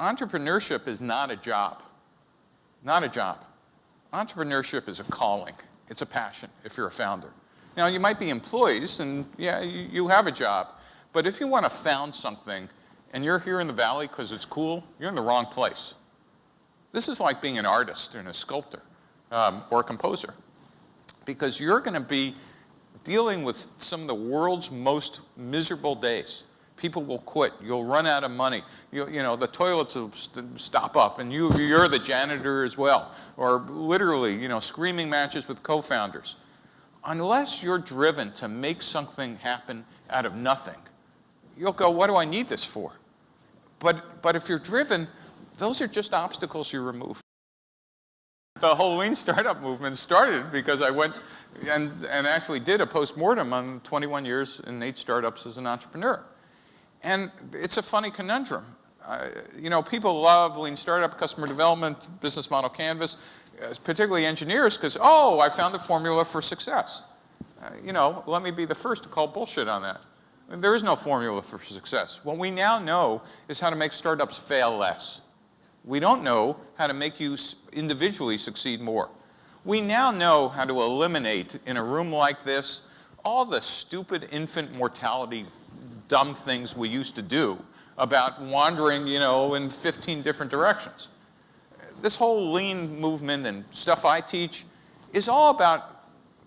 entrepreneurship is not a job. Not a job. Entrepreneurship is a calling. It's a passion if you're a founder. Now, you might be employees, and yeah, you have a job. But if you want to found something, and you're here in the Valley because it's cool, you're in the wrong place. This is like being an artist and a sculptor or a composer, because you're going to be dealing with some of the world's most miserable days. People will quit. You'll run out of money. You know, the toilets will stop up, and you're the janitor as well. Or literally, you know, screaming matches with co-founders. Unless you're driven to make something happen out of nothing, you'll go, what do I need this for? But if you're driven, those are just obstacles you remove. The whole lean startup movement started because I went and actually did a postmortem on 21 years in 8 startups as an entrepreneur. And it's a funny conundrum. You know, people love lean startup, customer development, business model canvas, particularly engineers, because, oh, I found the formula for success. You know, let me be the first to call bullshit on that. There is no formula for success. What we now know is how to make startups fail less. We don't know how to make you individually succeed more. We now know how to eliminate, in a room like this, all the stupid infant mortality dumb things we used to do about wandering, you know, in 15 different directions. This whole lean movement and stuff I teach is all about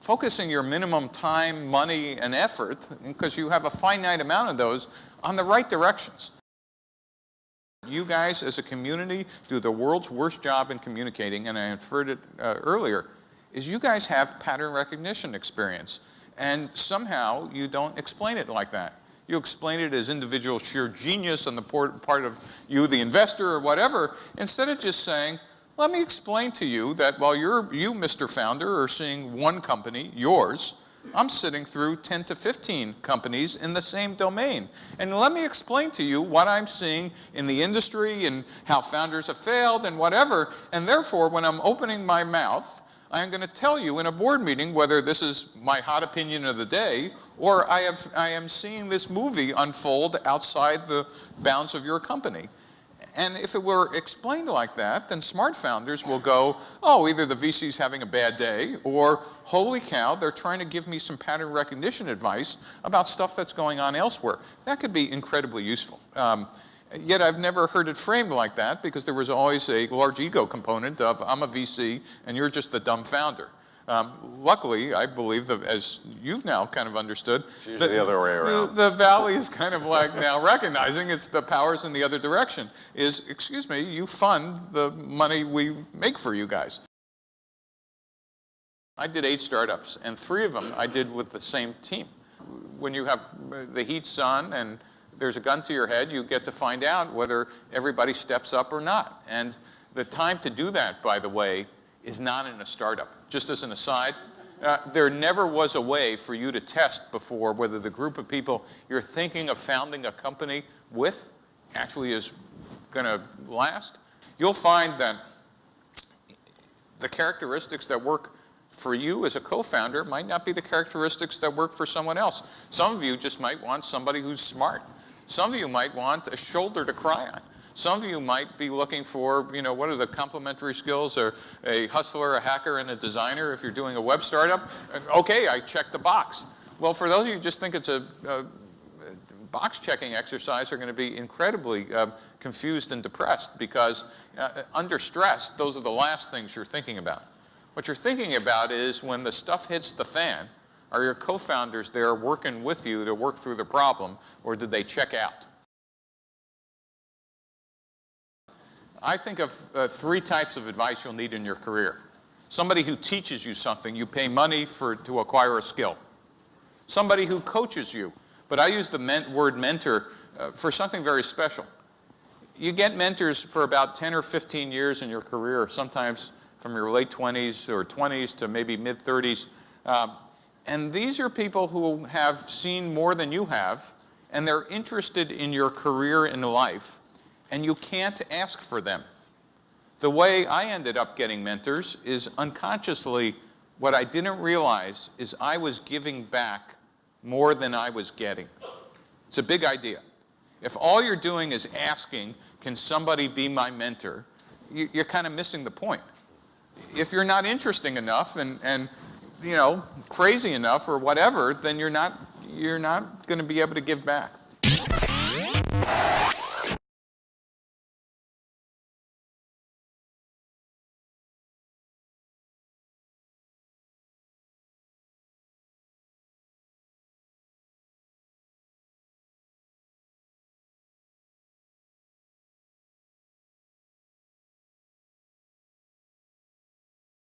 focusing your minimum time, money, and effort, because you have a finite amount of those, on the right directions. You guys, as a community, do the world's worst job in communicating, and I inferred it earlier, is you guys have pattern recognition experience, and somehow you don't explain it like that. You explain it as individual sheer genius on the part of you, the investor, or whatever, instead of just saying, let me explain to you that while you, Mr. Founder, are seeing one company, yours, I'm sitting through 10 to 15 companies in the same domain. And let me explain to you what I'm seeing in the industry and how founders have failed and whatever. And therefore, when I'm opening my mouth, I'm going to tell you in a board meeting whether this is my hot opinion of the day or I am seeing this movie unfold outside the bounds of your company. And if it were explained like that, then smart founders will go, oh, either the VC's having a bad day, or holy cow, they're trying to give me some pattern recognition advice about stuff that's going on elsewhere. That could be incredibly useful. Yet I've never heard it framed like that because there was always a large ego component of I'm a VC and you're just the dumb founder. Luckily, I believe that, as you've now kind of understood, it's usually the other way around. The Valley is kind of like now recognizing it's the powers in the other direction. Is, excuse me, you fund the money we make for you guys. I did 8 startups, and 3 of them I did with the same team. When you have the heat's on and there's a gun to your head, you get to find out whether everybody steps up or not. And the time to do that, by the way, is not in a startup. Just as an aside, there never was a way for you to test before whether the group of people you're thinking of founding a company with actually is going to last. You'll find that the characteristics that work for you as a co-founder might not be the characteristics that work for someone else. Some of you just might want somebody who's smart. Some of you might want a shoulder to cry on. Some of you might be looking for, you know, what are the complementary skills, or a hustler, a hacker, and a designer if you're doing a web startup. Okay, I checked the box. Well, for those of you who just think it's a box checking exercise, are going to be incredibly confused and depressed because under stress, those are the last things you're thinking about. What you're thinking about is when the stuff hits the fan, are your co-founders there working with you to work through the problem, or did they check out? I think of 3 types of advice you'll need in your career. Somebody who teaches you something, you pay money to acquire a skill. Somebody who coaches you, but I use the word mentor for something very special. You get mentors for about 10 or 15 years in your career, sometimes from your late 20s or 20s to maybe mid-30s. And these are people who have seen more than you have, and they're interested in your career in life. And you can't ask for them. The way I ended up getting mentors is unconsciously, what I didn't realize is I was giving back more than I was getting. It's a big idea. If all you're doing is asking, can somebody be my mentor, you're kind of missing the point. If you're not interesting enough and crazy enough or whatever, then you're not going to be able to give back.